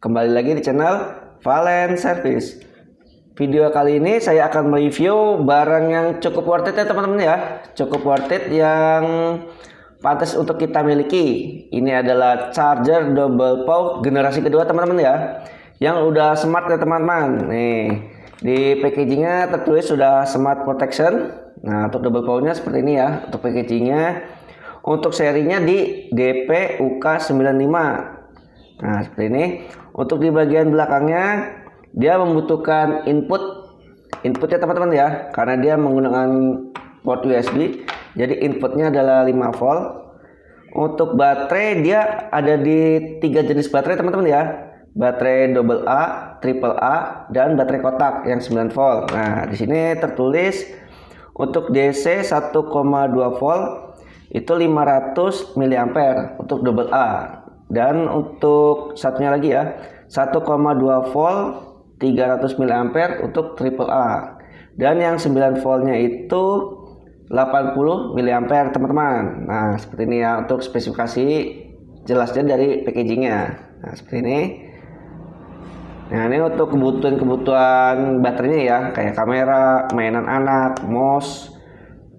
Kembali lagi di channel Valen Service. Video kali ini saya akan mereview barang yang cukup worth it ya teman-teman ya. Cukup worth it yang pantas untuk kita miliki. Ini adalah charger double POW generasi kedua teman-teman ya. Yang udah smart ya teman-teman. Nih, di packagingnya tertulis sudah smart protection. Nah, untuk double POW-nya seperti ini ya. Untuk packagingnya, untuk serinya di DP UK95. Nah, seperti ini. Untuk di bagian belakangnya dia membutuhkan inputnya teman-teman ya, karena dia menggunakan port USB. Jadi inputnya adalah 5 volt. Untuk baterai dia ada di 3 jenis baterai teman-teman ya. Baterai double A, triple A, dan baterai kotak yang 9 volt. Nah, di sini tertulis untuk DC 1,2 volt itu 500 mAh untuk double A. Dan untuk satunya lagi ya, 1,2 volt 300 mAh untuk triple A. Dan yang 9 voltnya itu 80 mAh teman-teman. Nah, seperti ini ya untuk spesifikasi jelasnya dari packagingnya. Nah, seperti ini. Nah, ini untuk kebutuhan baterainya ya, kayak kamera, mainan anak, mouse,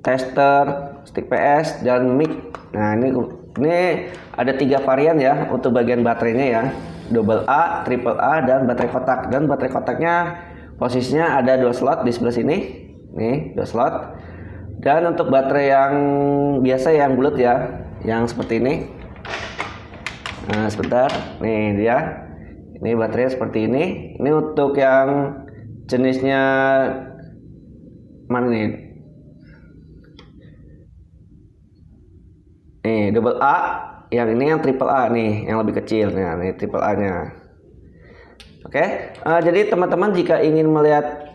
tester, stick PS, dan mic. Nah, ini ada 3 varian ya untuk bagian baterainya ya, double A, triple A, dan baterai kotak. Dan baterai kotaknya posisinya ada 2 slot di sebelah sini, nih 2 slot. Dan untuk baterai yang biasa yang bulat ya, yang seperti ini. Nah, sebentar, nih dia, ini baterainya seperti ini. Ini untuk yang jenisnya mana nih? Nih double A, yang ini yang triple A nih, yang lebih kecil. Nah, ini triple A-nya. Oke, jadi teman-teman jika ingin melihat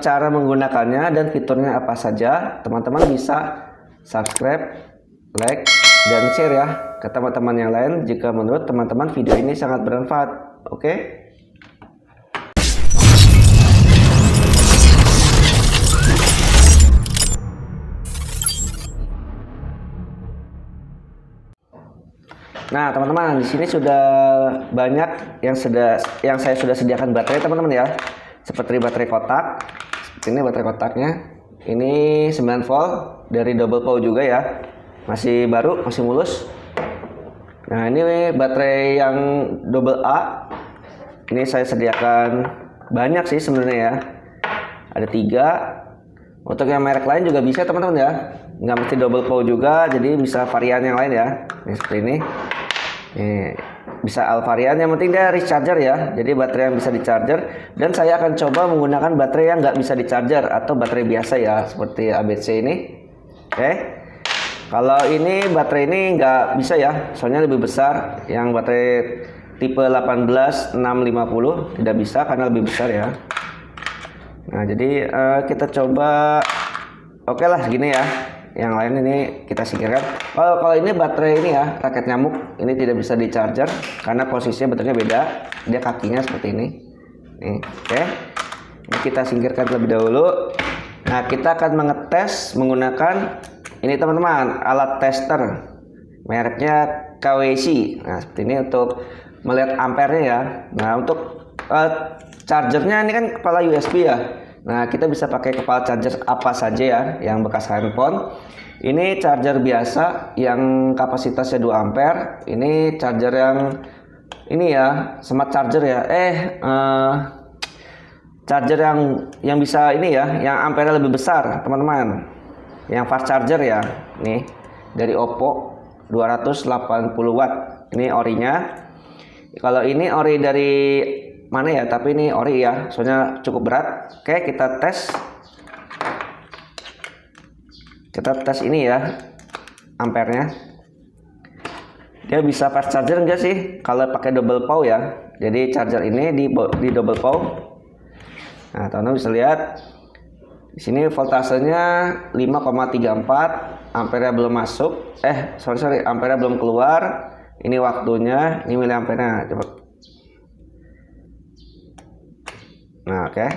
cara menggunakannya dan fiturnya apa saja, teman-teman bisa subscribe, like, dan share ya ke teman-teman yang lain jika menurut teman-teman video ini sangat bermanfaat. Oke. Nah, teman-teman, di sini sudah banyak yang saya sudah sediakan baterai teman-teman ya. Seperti baterai kotak. Seperti ini baterai kotaknya. Ini 9 volt dari double POW juga ya. Masih baru, masih mulus. Nah, ini baterai yang double A. Ini saya sediakan banyak sih sebenarnya ya. Ada 3. Untuk yang merek lain juga bisa teman-teman ya. Nggak mesti double POW juga, jadi bisa varian yang lain ya. Ini seperti ini. Nih, bisa all varian, yang penting dia recharger ya. Jadi baterai yang bisa di-charger. Dan saya akan coba menggunakan baterai yang nggak bisa di-charger atau baterai biasa ya, seperti ABC ini. Oke. Kalau ini baterai ini nggak bisa ya, soalnya lebih besar. Yang baterai tipe 18650 tidak bisa karena lebih besar ya. Nah, jadi kita coba. Oke lah segini ya. Yang lain ini kita singkirkan. Kalau ini baterai ini ya, raket nyamuk, ini tidak bisa di charger karena posisinya baterainya beda. Dia kakinya seperti ini. Nih, oke. Ini kita singkirkan terlebih dahulu. Nah, kita akan mengetes menggunakan ini teman-teman, alat tester. Mereknya KWC. Nah, seperti ini untuk melihat ampernya ya. Nah, untuk chargernya ini kan kepala USB ya. Nah, kita bisa pakai kepala charger apa saja ya, yang bekas handphone. Ini charger biasa yang kapasitasnya 2 ampere. Ini charger yang ini ya, smart charger ya. Charger yang bisa ini ya, yang ampere lebih besar, teman-teman. Yang fast charger ya. Nih, dari Oppo 280 watt. Ini orinya. Kalau ini ori dari mana ya, tapi ini ori ya, soalnya cukup berat. Oke, kita tes ini ya, ampernya. Dia bisa fast charger enggak sih kalau pakai double POW ya. Jadi charger ini di double POW. Nah, teman-teman bisa lihat di sini voltasenya 5,34, ampernya belum masuk. Sorry, ampernya belum keluar. Ini waktunya, ini miliampernya. Coba. Nah, oke.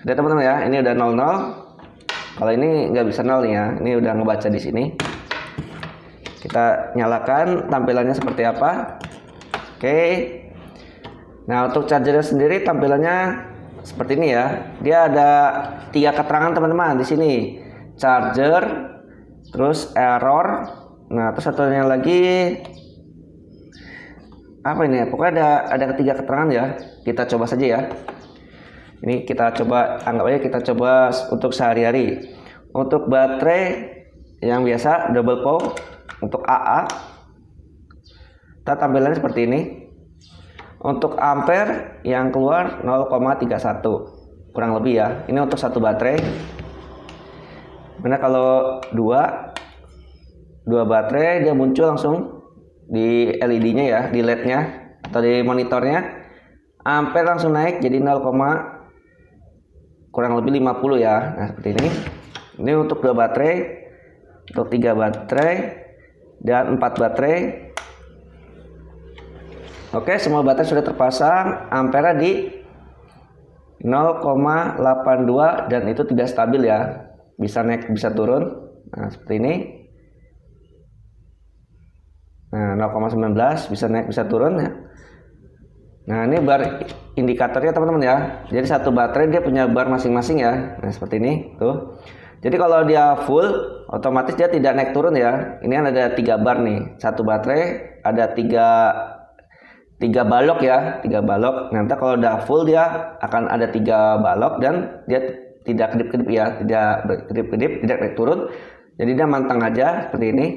Sudah teman-teman ya, ini udah 00. Kalau ini nggak bisa 0 nih ya, ini udah ngebaca di sini. Kita nyalakan, tampilannya seperti apa. Oke. Nah, untuk chargernya sendiri tampilannya seperti ini ya. Dia ada 3 keterangan teman-teman di sini. Charger, terus error. Nah, terus satunya lagi apa ini? Pokoknya ada 3 keterangan ya. Kita coba saja ya. Ini kita coba, anggap aja kita coba untuk sehari-hari. Untuk baterai yang biasa double pole untuk AA, kita tampilannya seperti ini. Untuk ampere yang keluar 0,31 kurang lebih ya. Ini untuk satu baterai. Mana kalau dua baterai dia muncul langsung di LED-nya ya, di LED-nya atau di monitornya. Ampere langsung naik jadi 0, kurang lebih 50 ya. Nah, seperti ini. Ini untuk 2 baterai, untuk 3 baterai dan 4 baterai. Oke, semua baterai sudah terpasang. Ampere di 0,82 dan itu tidak stabil ya. Bisa naik, bisa turun. Nah, seperti ini. Nah, 0,19 bisa naik, bisa turun ya. Nah, ini bar indikatornya teman-teman ya. Jadi satu baterai dia punya bar masing-masing ya. Nah, seperti ini tuh. Jadi kalau dia full, otomatis dia tidak naik turun ya. Ini kan ada 3 bar nih. Satu baterai ada 3 balok ya, 3 balok. Nanti kalau udah full dia akan ada 3 balok dan dia tidak kedip-kedip ya, tidak kedip-kedip, tidak naik turun. Jadi dia mantang aja seperti ini.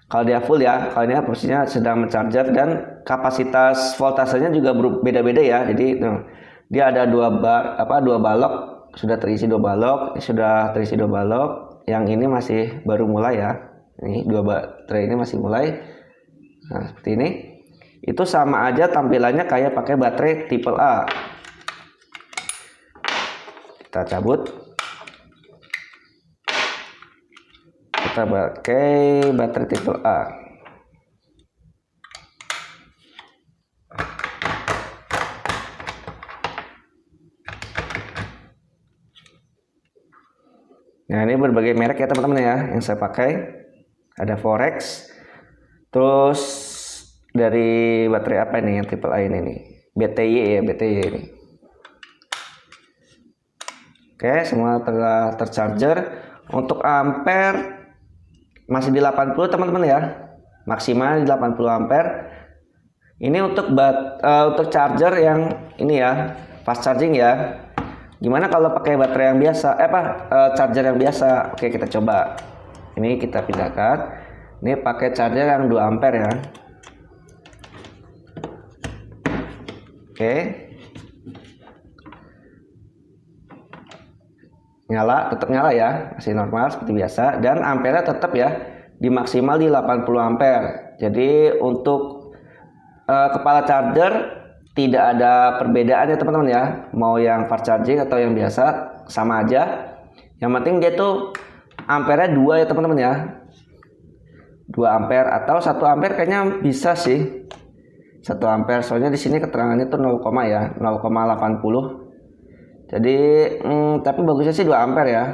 Kalau dia full ya, kalau ini posisinya sedang mencharger dan kapasitas voltasenya juga beda-beda ya. Jadi dia ada 2 balok, sudah terisi 2 balok, sudah terisi 2 balok. Yang ini masih baru mulai ya. Ini 2 baterai ini masih mulai. Nah, seperti ini. Itu sama aja tampilannya kayak pakai baterai tipe A. Kita cabut. Kita pakai baterai tipe A. Nah, ini berbagai merek ya teman-teman ya yang saya pakai. Ada Forex. Terus dari baterai apa ini yang tipe A ini nih? BTY ya, BTY ini. Oke, semua telah tercharger. Untuk ampere masih di 80 teman-teman ya, maksimal di 80 ampere. Ini untuk untuk charger yang ini ya, fast charging ya. Gimana kalau pakai baterai yang biasa, charger yang biasa? Oke, kita coba. Ini kita pindahkan. Ini pakai charger yang 2 ampere ya. Oke. Nyala, tetap nyala ya, masih normal seperti biasa, dan ampere tetap ya di maksimal di 80 ampere. Jadi untuk kepala charger tidak ada perbedaan ya teman-teman ya, mau yang fast charging atau yang biasa sama aja. Yang penting dia tuh ampere 2 ya teman-teman ya, 2 ampere atau 1 ampere kayaknya bisa sih, 1 ampere, soalnya di sini keterangannya tuh 0, ya 0,80. Jadi tapi bagusnya sih 2 ampere ya.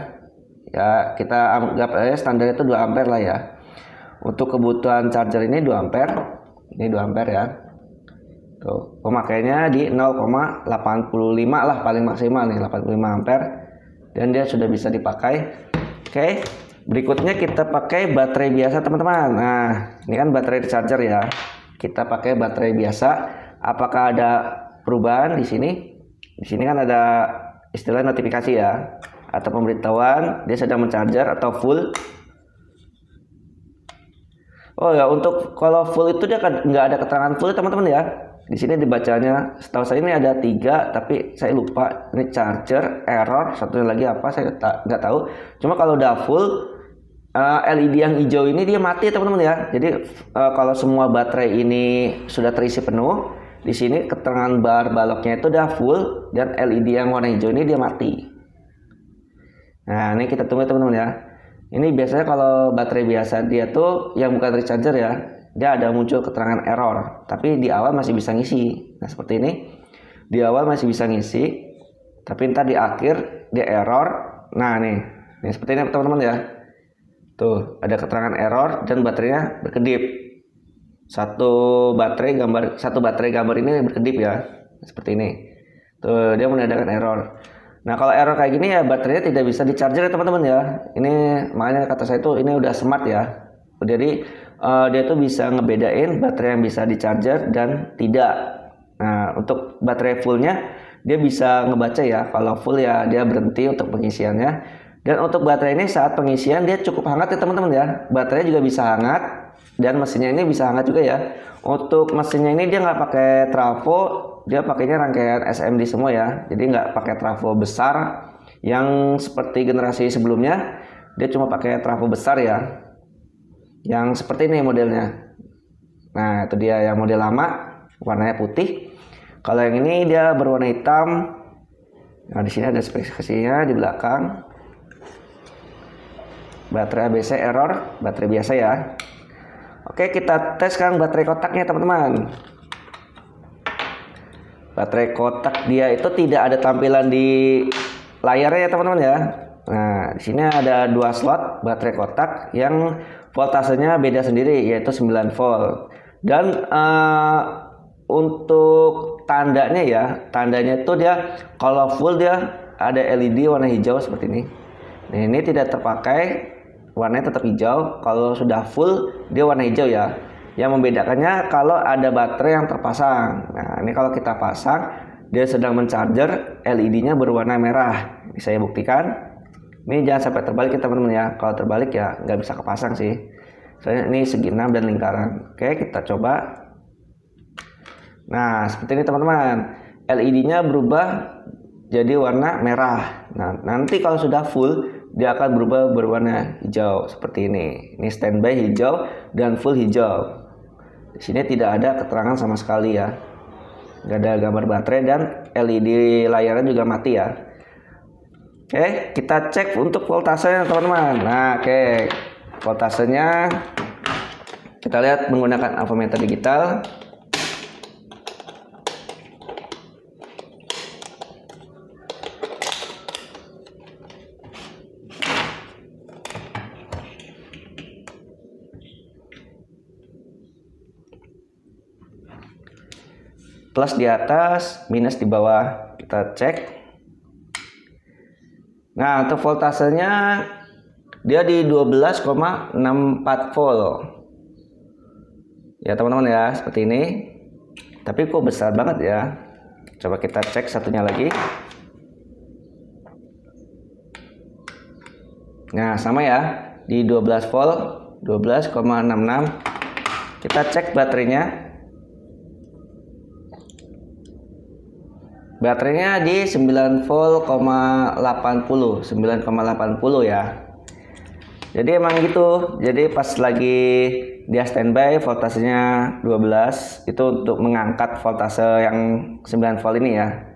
Ya kita anggap aja standar itu 2 ampere lah ya. Untuk kebutuhan charger ini 2 ampere. Ini 2 ampere ya. Tuh, pemakaiannya di 0,85 lah paling maksimal nih, 85 ampere. Dan dia sudah bisa dipakai. Oke. Berikutnya kita pakai baterai biasa teman-teman. Nah, ini kan baterai charger ya. Kita pakai baterai biasa. Apakah ada perubahan di sini? Di sini kan ada istilah notifikasi ya, atau pemberitahuan dia sedang mencharger atau full. Oh ya, untuk kalau full itu dia nggak ada keterangan full teman-teman ya. Di sini dibacanya, setahu saya ini ada 3, tapi saya lupa. Ini charger, error, satunya lagi apa saya nggak tahu. Cuma kalau udah full, LED yang hijau ini dia mati teman-teman ya. Jadi kalau semua baterai ini sudah terisi penuh, di sini keterangan bar baloknya itu udah full dan LED yang warna hijau ini dia mati. Nah, ini kita tunggu teman-teman ya. Ini biasanya kalau baterai biasa dia tuh yang bukan recharger ya, dia ada muncul keterangan error, tapi di awal masih bisa ngisi. Nah, seperti ini. Di awal masih bisa ngisi, tapi ntar di akhir dia error. Nah, nih seperti ini teman-teman ya. Tuh, ada keterangan error dan baterainya berkedip. satu baterai gambar ini berkedip ya, seperti ini. Tuh, dia menandakan error. Nah, kalau error kayak gini ya baterainya tidak bisa di charger ya teman-teman ya. Ini makanya kata saya tuh ini udah smart ya. Jadi dia tuh bisa ngebedain baterai yang bisa di charger dan tidak. Nah, untuk baterai fullnya dia bisa ngebaca ya. Kalau full ya dia berhenti untuk pengisiannya. Dan untuk baterai ini saat pengisian dia cukup hangat ya teman-teman ya. Baterai juga bisa hangat dan mesinnya ini bisa hangat juga ya. Untuk mesinnya ini dia nggak pakai trafo, dia pakainya rangkaian SMD semua ya. Jadi nggak pakai trafo besar yang seperti generasi sebelumnya. Dia cuma pakai trafo besar ya. Yang seperti ini modelnya. Nah, itu dia yang model lama, warnanya putih. Kalau yang ini dia berwarna hitam. Nah, di sini ada spesifikasinya di belakang. Baterai ABC error, baterai biasa ya. Oke, kita tes sekarang baterai kotaknya teman-teman. Baterai kotak dia itu tidak ada tampilan di layarnya ya teman-teman ya. Nah, di sini ada 2 slot baterai kotak yang voltasenya beda sendiri yaitu 9 volt. Dan untuk tandanya itu dia kalau full dia ada LED warna hijau seperti ini. Nah, ini tidak terpakai, warnanya tetap hijau. Kalau sudah full dia warna hijau ya. Yang membedakannya kalau ada baterai yang terpasang. Nah, ini kalau kita pasang dia sedang mencharger, LED-nya berwarna merah. Ini saya buktikan. Ini jangan sampai terbalik ya teman-teman ya. Kalau terbalik ya nggak bisa kepasang sih. Soalnya ini segi 6 dan lingkaran. Oke, kita coba. Nah, seperti ini teman-teman. LED-nya berubah jadi warna merah. Nah, nanti kalau sudah full dia akan berubah berwarna hijau seperti ini. Ini standby hijau dan full hijau. Di sini tidak ada keterangan sama sekali ya. Nggak ada gambar baterai dan LED layarnya juga mati ya. Oke, kita cek untuk voltasenya teman-teman. Nah, oke. Voltasenya kita lihat menggunakan ampermeter digital. Plus di atas, minus di bawah. Kita cek. Nah, untuk voltasenya dia di 12,64 volt. Ya teman-teman ya, seperti ini. Tapi kok besar banget ya. Coba kita cek satunya lagi. Nah, sama ya, di 12 volt, 12,66. Kita cek baterainya. Baterainya di 9 volt, 9,80 ya. Jadi emang gitu. Jadi pas lagi dia standby voltasenya 12 itu untuk mengangkat voltase yang 9 volt ini ya.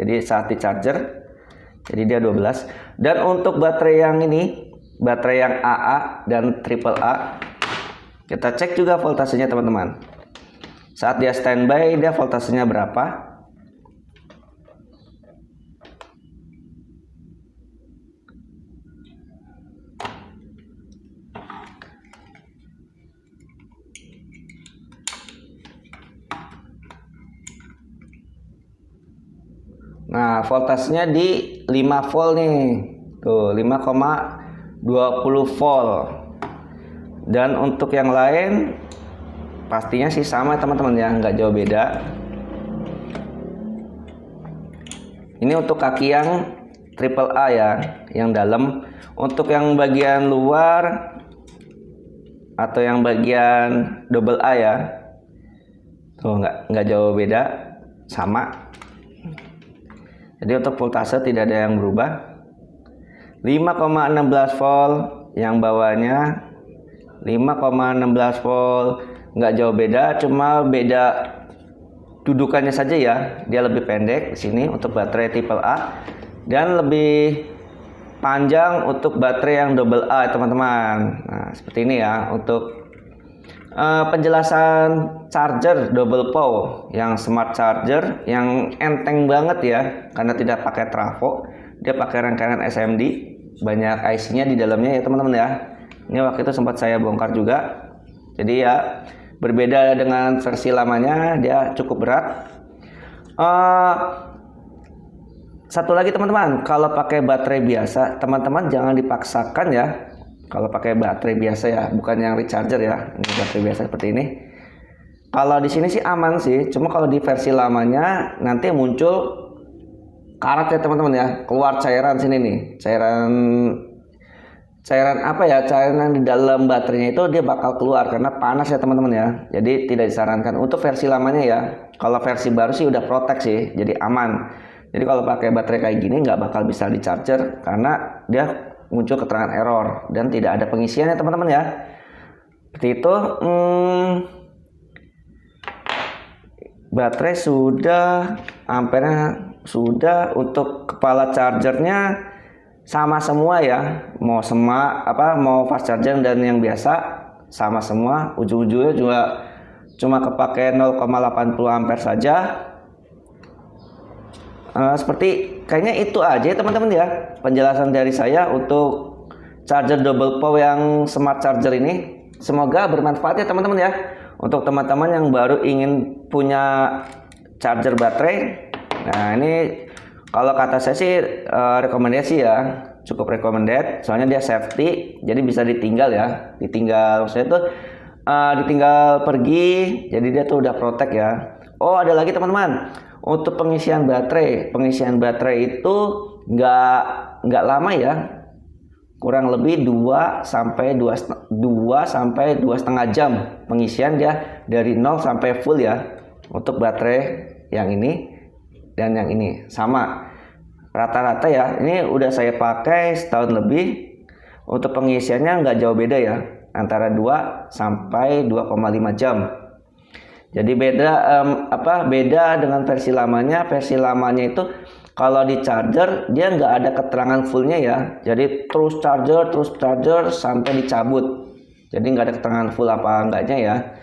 Jadi saat di charger jadi dia 12. Dan untuk baterai yang ini, baterai yang AA dan triple A, kita cek juga voltasenya teman-teman. Saat dia standby dia voltasenya berapa? Nah, voltasenya di 5 volt nih. Tuh, 5,20 volt. Dan untuk yang lain pastinya sih sama teman-teman ya, nggak jauh beda. Ini untuk kaki yang triple A ya, yang dalam. Untuk yang bagian luar atau yang bagian double A ya, tuh nggak jauh beda, sama. Jadi untuk voltase tidak ada yang berubah. 5,16 volt yang bawahnya 5,16 volt, nggak jauh beda, cuma beda dudukannya saja ya. Dia lebih pendek di sini untuk baterai triple A dan lebih panjang untuk baterai yang double A teman-teman. Nah, seperti ini ya untuk penjelasan charger double POW yang smart charger yang enteng banget ya, karena tidak pakai trafo, dia pakai rangkaian SMD, banyak IC-nya di dalamnya ya teman-teman ya. Ini waktu itu sempat saya bongkar juga. Jadi ya Berbeda dengan versi lamanya, dia cukup berat. Satu lagi teman-teman, kalau pakai baterai biasa, teman-teman jangan dipaksakan ya. Kalau pakai baterai biasa ya, bukan yang recharger ya. Ini baterai biasa seperti ini. Kalau di sini sih aman sih, cuma kalau di versi lamanya nanti muncul karat ya teman-teman ya, keluar cairan sini nih, cairan apa ya, cairan di dalam baterainya itu dia bakal keluar karena panas ya teman-teman ya. Jadi tidak disarankan untuk versi lamanya ya. Kalau versi baru sih udah protect sih, jadi aman. Jadi kalau pakai baterai kayak gini nggak bakal bisa di charger karena dia muncul keterangan error dan tidak ada pengisiannya teman-teman ya. Seperti itu. Baterai sudah, ampernya sudah, untuk kepala chargernya sama semua ya, mau mau fast charger dan yang biasa sama semua. Ujung-ujungnya juga cuma kepake 0,80 ampere saja. Seperti kayaknya itu aja teman-teman ya penjelasan dari saya untuk charger double power yang smart charger ini. Semoga bermanfaat ya teman-teman ya, untuk teman-teman yang baru ingin punya charger baterai. Nah ini kalau kata saya sih rekomendasi ya, cukup recommended, soalnya dia safety, jadi bisa ditinggal ya, maksudnya tuh ditinggal pergi, jadi dia tuh udah protect ya. Oh ada lagi teman-teman, untuk pengisian baterai itu nggak lama ya, kurang lebih 2 sampai 2,5 jam pengisian dia dari 0 sampai full ya. Untuk baterai yang ini dan yang ini sama rata-rata ya, ini udah saya pakai setahun lebih. Untuk pengisiannya nggak jauh beda ya, antara 2 sampai 2,5 jam. Jadi beda dengan versi lamanya. Versi lamanya itu kalau di charger dia nggak ada keterangan fullnya ya, jadi terus charger sampai dicabut, jadi nggak ada keterangan full apa enggaknya ya.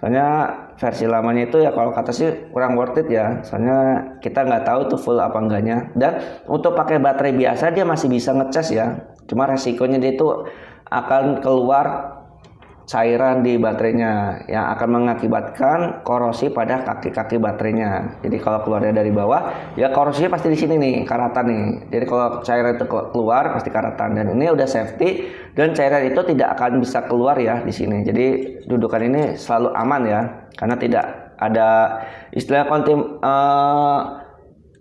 Soalnya versi lamanya itu ya kalau kata sih kurang worth it ya, soalnya kita nggak tahu tuh full apa enggaknya. Dan untuk pakai baterai biasa dia masih bisa ngecas ya, cuma resikonya dia itu akan keluar cairan di baterainya yang akan mengakibatkan korosi pada kaki-kaki baterainya. Jadi kalau keluarnya dari bawah ya korosinya pasti di sini nih, karatan nih. Jadi kalau cairan itu keluar pasti karatan, dan ini udah safety dan cairan itu tidak akan bisa keluar ya di sini. Jadi dudukan ini selalu aman ya, karena tidak ada istilah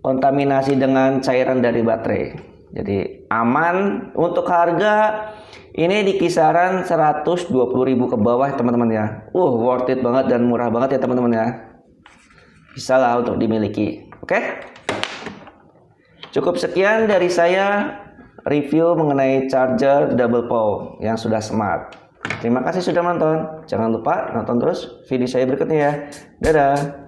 kontaminasi dengan cairan dari baterai. Jadi aman. Untuk harga ini di kisaran 120.000 ke bawah teman-teman ya. Worth it banget dan murah banget ya teman-teman ya. Bisa lah untuk dimiliki. Oke? Cukup sekian dari saya review mengenai charger double power yang sudah smart. Terima kasih sudah menonton. Jangan lupa nonton terus video saya berikutnya ya. Dadah.